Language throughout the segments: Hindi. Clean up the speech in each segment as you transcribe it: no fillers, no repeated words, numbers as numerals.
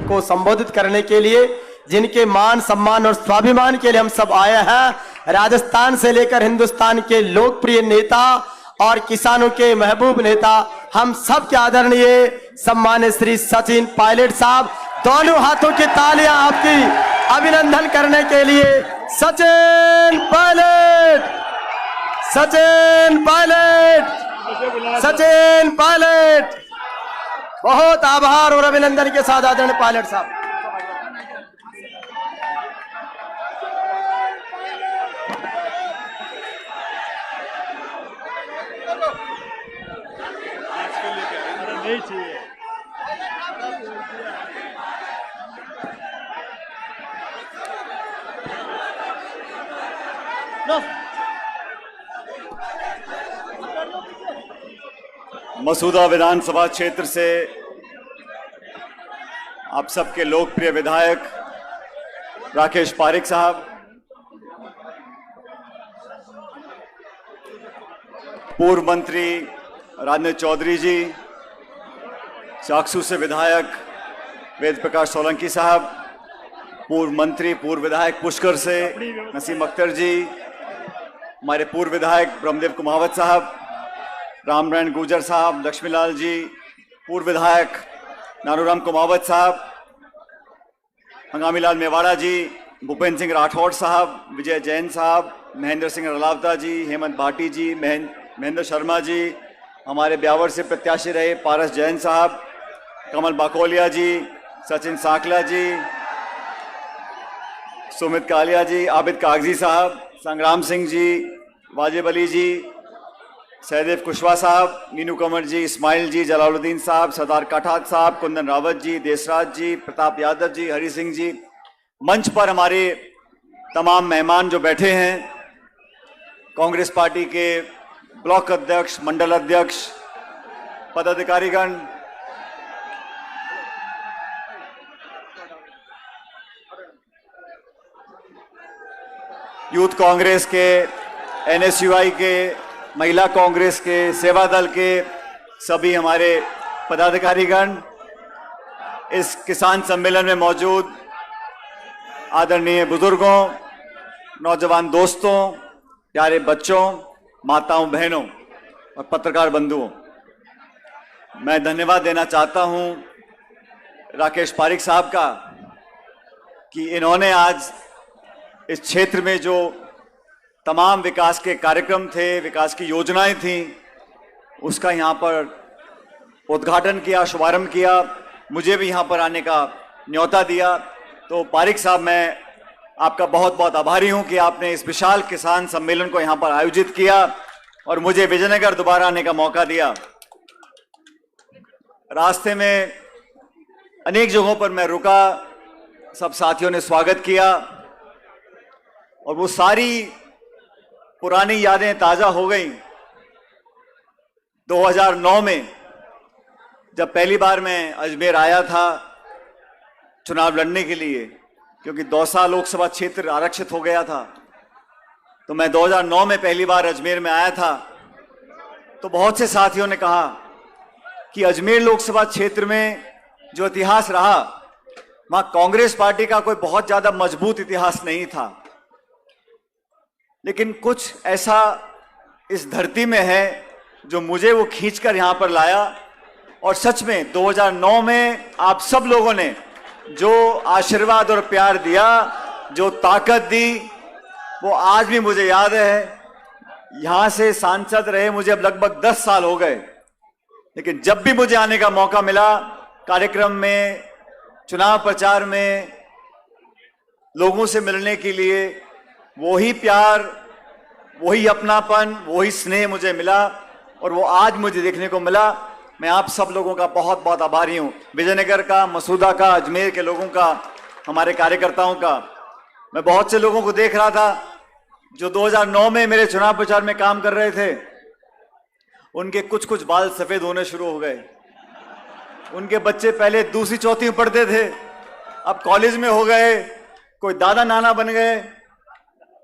को संबोधित करने के लिए, जिनके मान सम्मान और स्वाभिमान के लिए हम सब आए हैं। राजस्थान से लेकर हिंदुस्तान के लोकप्रिय नेता और किसानों के महबूब नेता, हम सब के आदरणीय सम्मानित श्री सचिन पायलट साहब, दोनों हाथों की तालियां आपकी अभिनंदन करने के लिए। सचिन पायलट, सचिन पायलट, सचिन पायलट, बहुत आभार और अभिनंदन के साथ आदरणीय पायलट साहब। नहीं चाहिए। मसूदा विधानसभा क्षेत्र से आप सबके लोकप्रिय विधायक राकेश पारिक साहब, पूर्व मंत्री राजनीति चौधरी जी, चाकसू से विधायक वेद प्रकाश सोलंकी साहब, पूर्व मंत्री पूर्व विधायक पुष्कर से नसीम अख्तर जी, हमारे पूर्व विधायक ब्रह्मदेव कुमावत साहब, रामनारायण गुर्जर साहब, लक्ष्मीलाल जी, पूर्व विधायक नानूराम कुमावत साहब, हंगामीलाल मेवाड़ा जी, भूपेंद्र सिंह राठौड़ साहब, विजय जैन साहब, महेंद्र सिंह रलावता जी, हेमंत भाटी जी, महेंद्र शर्मा जी, हमारे ब्यावर से प्रत्याशी रहे पारस जैन साहब, कमल बाकोलिया जी, सचिन साकला जी, सुमित कालिया जी, आबिद कागजी साहब, संग्राम सिंह जी, वाजिब अली जी, सहदेव कुशवाहा साहब, मीनू कंवर जी, इस्माइल जी, जलालुद्दीन साहब, सरदार काठात साहब, कुंदन रावत जी, देशराज जी, प्रताप यादव जी, हरि सिंह जी, मंच पर हमारे तमाम मेहमान जो बैठे हैं, कांग्रेस पार्टी के ब्लॉक अध्यक्ष, मंडल अध्यक्ष, पदाधिकारीगण, यूथ कांग्रेस के, एनएसयूआई के, महिला कांग्रेस के, सेवा दल के सभी हमारे पदाधिकारीगण, इस किसान सम्मेलन में मौजूद आदरणीय बुजुर्गों, नौजवान दोस्तों, प्यारे बच्चों, माताओं, बहनों और पत्रकार बंधुओं, मैं धन्यवाद देना चाहता हूं राकेश पारिक साहब का कि इन्होंने आज इस क्षेत्र में जो तमाम विकास के कार्यक्रम थे, विकास की योजनाएं थीं, उसका यहाँ पर उद्घाटन किया, शुभारंभ किया, मुझे भी यहाँ पर आने का न्योता दिया। तो पारिक साहब, मैं आपका बहुत बहुत आभारी हूँ कि आपने इस विशाल किसान सम्मेलन को यहाँ पर आयोजित किया और मुझे विजयनगर दोबारा आने का मौका दिया। रास्ते में अनेक जगहों पर मैं रुका, सब साथियों ने स्वागत किया और वो सारी पुरानी यादें ताज़ा हो गई। 2009 में जब पहली बार मैं अजमेर आया था चुनाव लड़ने के लिए, क्योंकि दौसा लोकसभा क्षेत्र आरक्षित हो गया था, तो मैं 2009 में पहली बार अजमेर में आया था। तो बहुत से साथियों ने कहा कि अजमेर लोकसभा क्षेत्र में जो इतिहास रहा, वहां कांग्रेस पार्टी का कोई बहुत ज्यादा मजबूत इतिहास नहीं था, लेकिन कुछ ऐसा इस धरती में है जो मुझे वो खींचकर यहां पर लाया। और सच में 2009 में आप सब लोगों ने जो आशीर्वाद और प्यार दिया, जो ताकत दी, वो आज भी मुझे याद है। यहां से सांसद रहे मुझे अब लगभग 10 साल हो गए, लेकिन जब भी मुझे आने का मौका मिला, कार्यक्रम में, चुनाव प्रचार में, लोगों से मिलने के लिए, वही प्यार, वही अपनापन, वही स्नेह मुझे मिला और वो आज मुझे देखने को मिला। मैं आप सब लोगों का बहुत बहुत आभारी हूं, विजयनगर का, मसूदा का, अजमेर के लोगों का, हमारे कार्यकर्ताओं का। मैं बहुत से लोगों को देख रहा था जो 2009 में मेरे चुनाव प्रचार में काम कर रहे थे, उनके कुछ कुछ बाल सफेद होने शुरू हो गए। उनके बच्चे पहले दूसरी चौथी में पढ़ते थे, अब कॉलेज में हो गए, कोई दादा नाना बन गए।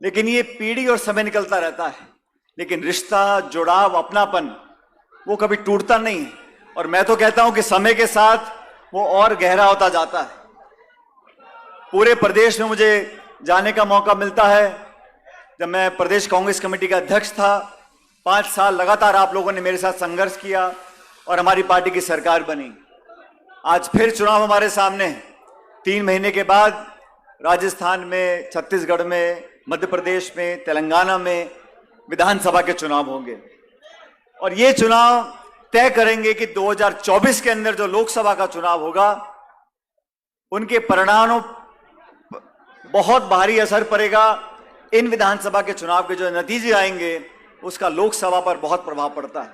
लेकिन ये पीढ़ी और समय निकलता रहता है, लेकिन रिश्ता, जुड़ाव, अपनापन वो कभी टूटता नहीं। और मैं तो कहता हूं कि समय के साथ वो और गहरा होता जाता है। पूरे प्रदेश में मुझे जाने का मौका मिलता है। जब मैं प्रदेश कांग्रेस कमेटी का अध्यक्ष था, 5 साल लगातार आप लोगों ने मेरे साथ संघर्ष किया और हमारी पार्टी की सरकार बनी। आज फिर चुनाव हमारे सामने है। 3 महीने के बाद राजस्थान में, छत्तीसगढ़ में, मध्य प्रदेश में, तेलंगाना में विधानसभा के चुनाव होंगे और ये चुनाव तय करेंगे कि 2024 के अंदर जो लोकसभा का चुनाव होगा उनके परिणामों बहुत भारी असर पड़ेगा। इन विधानसभा के चुनाव के जो नतीजे आएंगे उसका लोकसभा पर बहुत प्रभाव पड़ता है।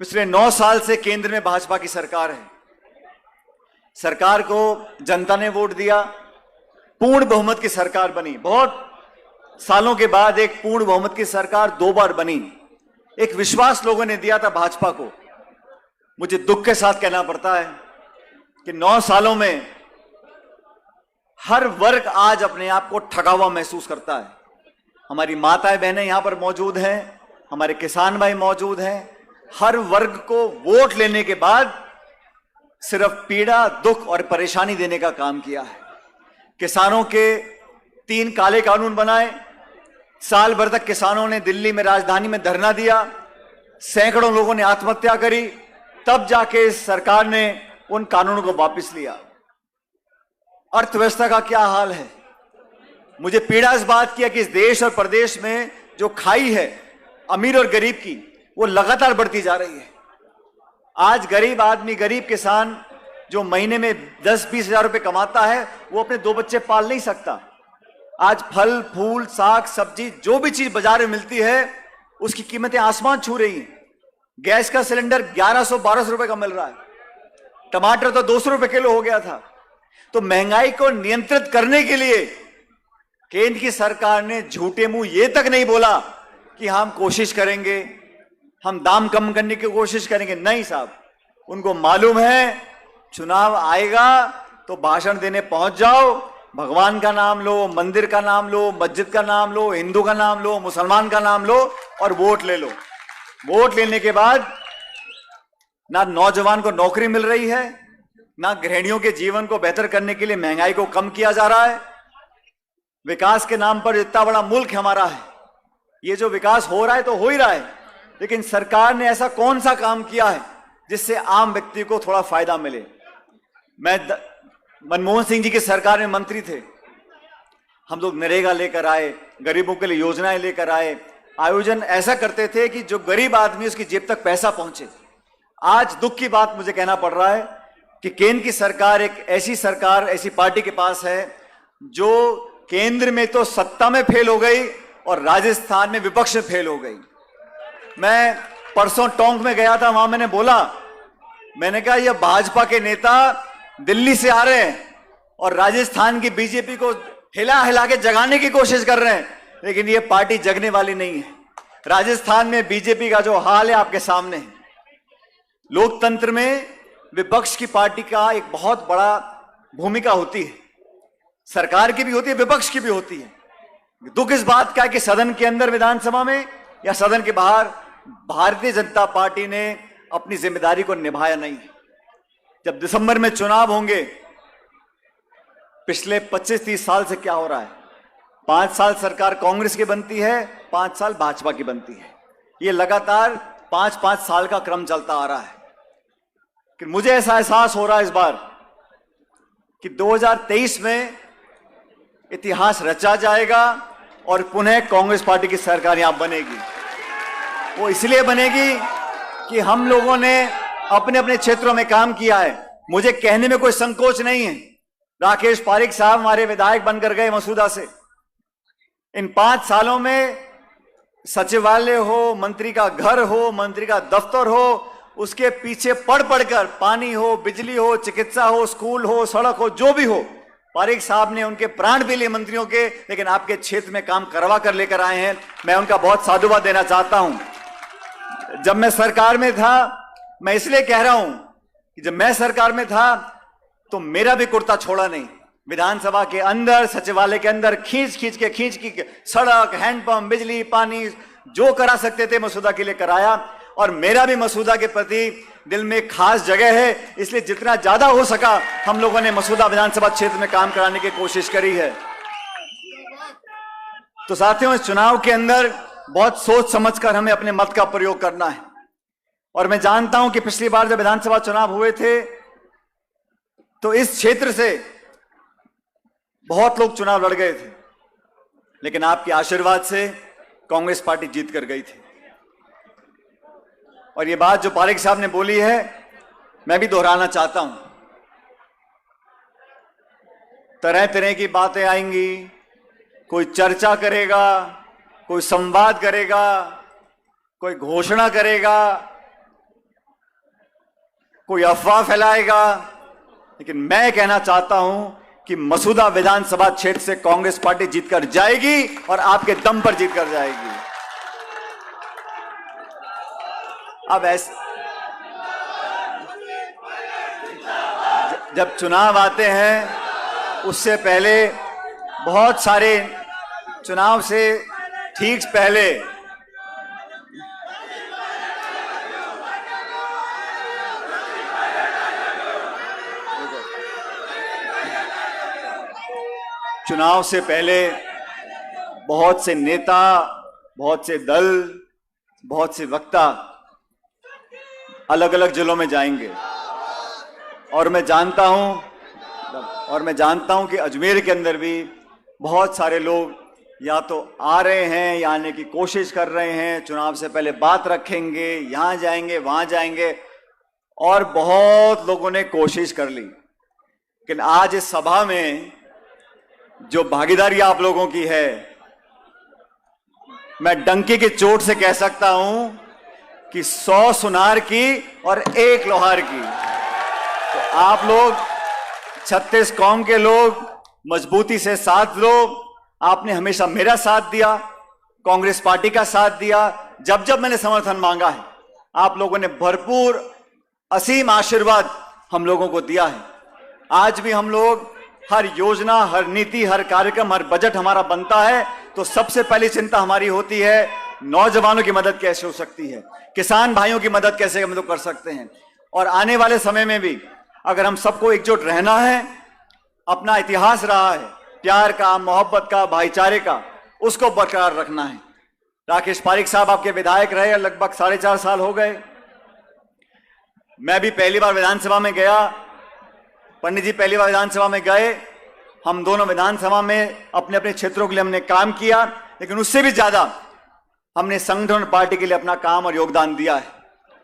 पिछले 9 साल से केंद्र में भाजपा की सरकार है। सरकार को जनता ने वोट दिया, पूर्ण बहुमत की सरकार बनी। बहुत सालों के बाद एक पूर्ण बहुमत की सरकार 2 बार बनी। एक विश्वास लोगों ने दिया था भाजपा को। मुझे दुख के साथ कहना पड़ता है कि 9 सालों में हर वर्ग आज अपने आप को ठगा हुआ महसूस करता है। हमारी माताएं बहनें यहां पर मौजूद हैं, हमारे किसान भाई मौजूद हैं। हर वर्ग को वोट लेने के बाद सिर्फ पीड़ा, दुख और परेशानी देने का काम किया है। किसानों के 3 काले कानून बनाए। साल भर तक किसानों ने दिल्ली में, राजधानी में धरना दिया। सैकड़ों लोगों ने आत्महत्या करी। तब जाके इस सरकार ने उन कानूनों को वापस लिया। अर्थव्यवस्था का क्या हाल है। मुझे पीड़ा इस बात की है कि इस देश और प्रदेश में जो खाई है अमीर और गरीब की, वो लगातार बढ़ती जा रही है। आज गरीब आदमी, गरीब किसान जो महीने में 10-20 हजार रुपए कमाता है, वो अपने 2 बच्चे पाल नहीं सकता। आज फल फूल, साग सब्जी, जो भी चीज बाजार में मिलती है उसकी कीमतें आसमान छू रही हैं। गैस का सिलेंडर 1100-1200 रुपए का मिल रहा है। टमाटर तो 200 रुपए किलो हो गया था। तो महंगाई को नियंत्रित करने के लिए केंद्र की सरकार ने झूठे मुंह ये तक नहीं बोला कि हम कोशिश करेंगे, हम दाम कम करने की कोशिश करेंगे। नहीं साहब, उनको मालूम है चुनाव आएगा तो भाषण देने पहुंच जाओ, भगवान का नाम लो, मंदिर का नाम लो, मस्जिद का नाम लो, हिंदू का नाम लो, मुसलमान का नाम लो और वोट ले लो। वोट लेने के बाद ना नौजवान को नौकरी मिल रही है, ना गृहिणियों के जीवन को बेहतर करने के लिए महंगाई को कम किया जा रहा है। विकास के नाम पर इतना बड़ा मुल्क हमारा है, ये जो विकास हो रहा है तो हो ही रहा है, लेकिन सरकार ने ऐसा कौन सा काम किया है जिससे आम व्यक्ति को थोड़ा फायदा मिले। मैं मनमोहन सिंह जी की सरकार में मंत्री थे। हम लोग नरेगा लेकर आए, गरीबों के लिए योजनाएं लेकर आए, आयोजन ऐसा करते थे कि जो गरीब आदमी उसकी जेब तक पैसा पहुंचे। आज दुख की बात मुझे कहना पड़ रहा है कि केंद्र की सरकार, एक ऐसी सरकार, ऐसी पार्टी के पास है जो केंद्र में तो सत्ता में फेल हो गई और राजस्थान में विपक्ष में फेल हो गई। मैं परसों टोंक में गया था, वहां मैंने बोला, मैंने कहा यह भाजपा के नेता दिल्ली से आ रहे हैं और राजस्थान की बीजेपी को हिला हिला के जगाने की कोशिश कर रहे हैं, लेकिन यह पार्टी जगने वाली नहीं है। राजस्थान में बीजेपी का जो हाल है आपके सामने है। लोकतंत्र में विपक्ष की पार्टी का एक बहुत बड़ा भूमिका होती है, सरकार की भी होती है, विपक्ष की भी होती है। दुख इस बात का है कि सदन के अंदर, विधानसभा में या सदन के बाहर, भारतीय जनता पार्टी ने अपनी जिम्मेदारी को निभाया नहीं। जब दिसंबर में चुनाव होंगे, पिछले 25-30 साल से क्या हो रहा है, 5 साल सरकार कांग्रेस की बनती है, 5 साल भाजपा की बनती है। ये लगातार 5-5 साल का क्रम चलता आ रहा है। कि मुझे ऐसा एहसास हो रहा है इस बार कि 2023 में इतिहास रचा जाएगा और पुनः कांग्रेस पार्टी की सरकार यहां बनेगी। वो इसलिए बनेगी कि हम लोगों ने अपने अपने क्षेत्रों में काम किया है। मुझे कहने में कोई संकोच नहीं है, राकेश पारिक साहब हमारे विधायक बनकर गए मसूदा से। इन 5 सालों में सचिवालय हो, मंत्री का घर हो, मंत्री का दफ्तर हो, उसके पीछे पढ़ पढ़कर, पानी हो, बिजली हो, चिकित्सा हो, स्कूल हो, सड़क हो, जो भी हो, पारिक साहब ने उनके प्राण भी लिए मंत्रियों के, लेकिन आपके क्षेत्र में काम करवा कर लेकर आए हैं। मैं उनका बहुत साधुवाद देना चाहता हूं। जब मैं सरकार में था, मैं इसलिए कह रहा हूं कि जब मैं सरकार में था तो मेरा भी कुर्ता छोड़ा नहीं। विधानसभा के अंदर, सचिवालय के अंदर खींच के सड़क, हैंडपंप, बिजली, पानी जो करा सकते थे मसूदा के लिए कराया। और मेरा भी मसूदा के प्रति दिल में एक खास जगह है, इसलिए जितना ज्यादा हो सका हम लोगों ने मसूदा विधानसभा क्षेत्र में काम कराने की कोशिश करी है। तो साथियों, इस चुनाव के अंदर बहुत सोच समझकर हमें अपने मत का प्रयोग करना है। और मैं जानता हूं कि पिछली बार जब विधानसभा चुनाव हुए थे तो इस क्षेत्र से बहुत लोग चुनाव लड़ गए थे, लेकिन आपके आशीर्वाद से कांग्रेस पार्टी जीत कर गई थी। और ये बात जो पारेख साहब ने बोली है, मैं भी दोहराना चाहता हूं। तरह तरह की बातें आएंगी, कोई चर्चा करेगा, कोई संवाद करेगा, कोई घोषणा करेगा, कोई अफवाह फैलाएगा, लेकिन मैं कहना चाहता हूं कि मसूदा विधानसभा क्षेत्र से कांग्रेस पार्टी जीतकर जाएगी और आपके दम पर जीतकर जाएगी। अब ऐसे जब चुनाव आते हैं उससे पहले बहुत सारे चुनाव से ठीक पहले चुनाव से पहले बहुत से नेता, बहुत से दल, बहुत से वक्ता अलग अलग जिलों में जाएंगे। और मैं जानता हूं कि अजमेर के अंदर भी बहुत सारे लोग या तो आ रहे हैं या आने की कोशिश कर रहे हैं, चुनाव से पहले बात रखेंगे, यहां जाएंगे, वहां जाएंगे, और बहुत लोगों ने कोशिश कर ली। लेकिन आज इस सभा में जो भागीदारी आप लोगों की है, मैं डंके की चोट से कह सकता हूं कि 100 सुनार की और 1 लोहार की। तो आप लोग 36 कौम के लोग मजबूती से साथ लो। आपने हमेशा मेरा साथ दिया, कांग्रेस पार्टी का साथ दिया। जब जब मैंने समर्थन मांगा है, आप लोगों ने भरपूर असीम आशीर्वाद हम लोगों को दिया है। आज भी हम लोग हर योजना, हर नीति, हर कार्यक्रम, हर बजट हमारा बनता है तो सबसे पहली चिंता हमारी होती है नौजवानों की मदद कैसे हो सकती है, किसान भाइयों की मदद कैसे हम लोग कर सकते हैं। और आने वाले समय में भी अगर हम सबको एकजुट रहना है, अपना इतिहास रहा है प्यार का, मोहब्बत का, भाईचारे का, उसको बरकरार रखना है। राकेश पारीख साहब आपके विधायक रहे, लगभग 4.5 साल हो गए। मैं भी पहली बार विधानसभा में गया, पंडित जी पहली बार विधानसभा में गए। हम दोनों विधानसभा में अपने अपने क्षेत्रों के लिए हमने काम किया, लेकिन उससे भी ज्यादा हमने संगठन पार्टी के लिए अपना काम और योगदान दिया है।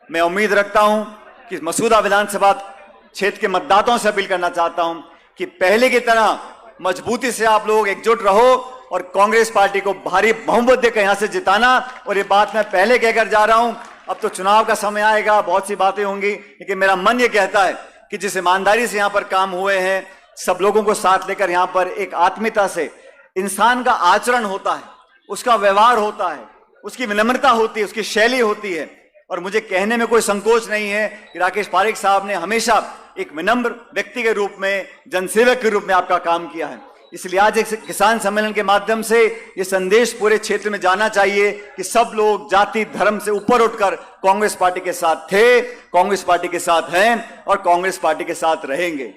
मैं उम्मीद रखता हूं कि मसूदा विधानसभा क्षेत्र के मतदाताओं से अपील करना चाहता हूं कि पहले की तरह मजबूती से आप लोग एकजुट रहो और कांग्रेस पार्टी को भारी बहुमत देकर यहां से जिताना। और ये बात मैं पहले कहकर जा रहा हूं, अब तो चुनाव का समय आएगा, बहुत सी बातें होंगी, लेकिन मेरा मन ये कहता है कि जिस ईमानदारी से यहां पर काम हुए हैं, सब लोगों को साथ लेकर यहां पर एक आत्मीयता से इंसान का आचरण होता है, उसका व्यवहार होता है, उसकी विनम्रता होती है, उसकी शैली होती है। और मुझे कहने में कोई संकोच नहीं है कि राकेश पारीख साहब ने हमेशा एक विनम्र व्यक्ति के रूप में, जनसेवक के रूप में आपका काम किया है। इसलिए आज एक किसान सम्मेलन के माध्यम से ये संदेश पूरे क्षेत्र में जाना चाहिए कि सब लोग जाति धर्म से ऊपर उठकर कांग्रेस पार्टी के साथ थे, कांग्रेस पार्टी के साथ हैं और कांग्रेस पार्टी के साथ रहेंगे।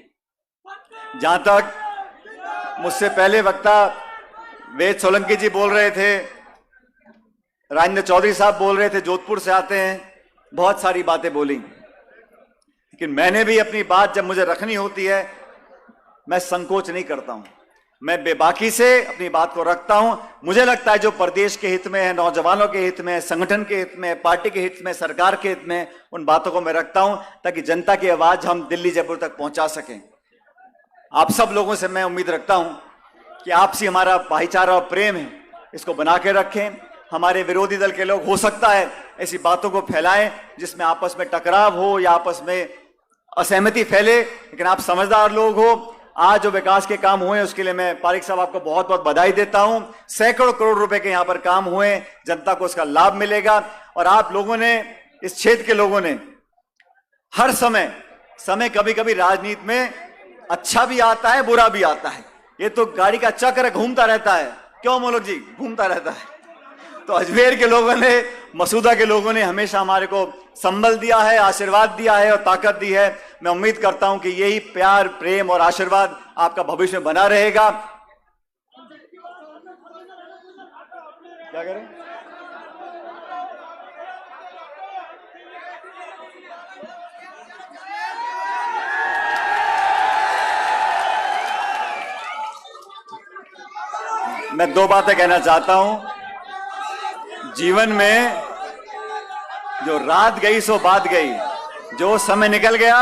जहां तक मुझसे पहले वक्ता वेद सोलंकी जी बोल रहे थे, राजेंद्र चौधरी साहब बोल रहे थे, जोधपुर से आते हैं, बहुत सारी बातें बोली, लेकिन मैंने भी अपनी बात जब मुझे रखनी होती है, मैं संकोच नहीं करता हूं, मैं बेबाकी से अपनी बात को रखता हूं। मुझे लगता है जो प्रदेश के हित में है, नौजवानों के हित में, संगठन के हित में, पार्टी के हित में, सरकार के हित में, उन बातों को मैं रखता हूं ताकि जनता की आवाज हम दिल्ली जयपुर तक पहुंचा सकें। आप सब लोगों से मैं उम्मीद रखता हूं कि आपसी हमारा भाईचारा और प्रेम है, इसको बना के रखें। हमारे विरोधी दल के लोग हो सकता है ऐसी बातों को फैलाएं जिसमें आपस में टकराव हो या आपस में असहमति फैले, लेकिन आप समझदार लोग हो। आज जो विकास के काम हुए उसके लिए मैं पारीख साहब आपको बहुत बहुत बधाई देता हूं। सैकड़ों करोड़ रुपए के यहां पर काम हुए, जनता को उसका लाभ मिलेगा। और आप लोगों ने, इस क्षेत्र के लोगों ने हर समय कभी कभी राजनीति में अच्छा भी आता है, बुरा भी आता है, ये तो गाड़ी का चक्र घूमता रहता है, क्यों मोलक जी, घूमता रहता है। तो अजमेर के लोगों ने, मसूदा के लोगों ने हमेशा हमारे को संबल दिया है, आशीर्वाद दिया है और ताकत दी है। मैं उम्मीद करता हूं कि यही प्यार, प्रेम और आशीर्वाद आपका भविष्य में बना रहेगा। क्या करें? मैं दो बातें कहना चाहता हूं। जीवन में जो रात गई सो बात गई, जो समय निकल गया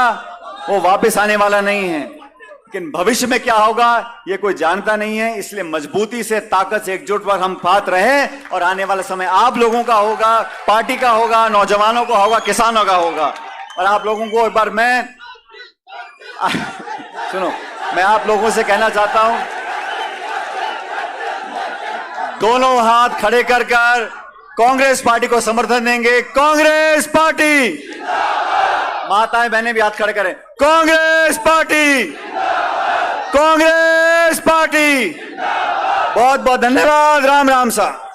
वो वापस आने वाला नहीं है, लेकिन भविष्य में क्या होगा ये कोई जानता नहीं है। इसलिए मजबूती से, ताकत से, एकजुट पर हम साथ रहें और आने वाला समय आप लोगों का होगा, पार्टी का होगा, नौजवानों का होगा, किसानों का होगा। और आप लोगों को एक बार सुनो, मैं आप लोगों से कहना चाहता हूं, दोनों हाथ खड़े कर कांग्रेस पार्टी को समर्थन देंगे। कांग्रेस पार्टी, माताएं बहनें भी हाथ खड़े करें। Congress party, Congress party. बहुत बहुत धन्यवाद। राम राम सा।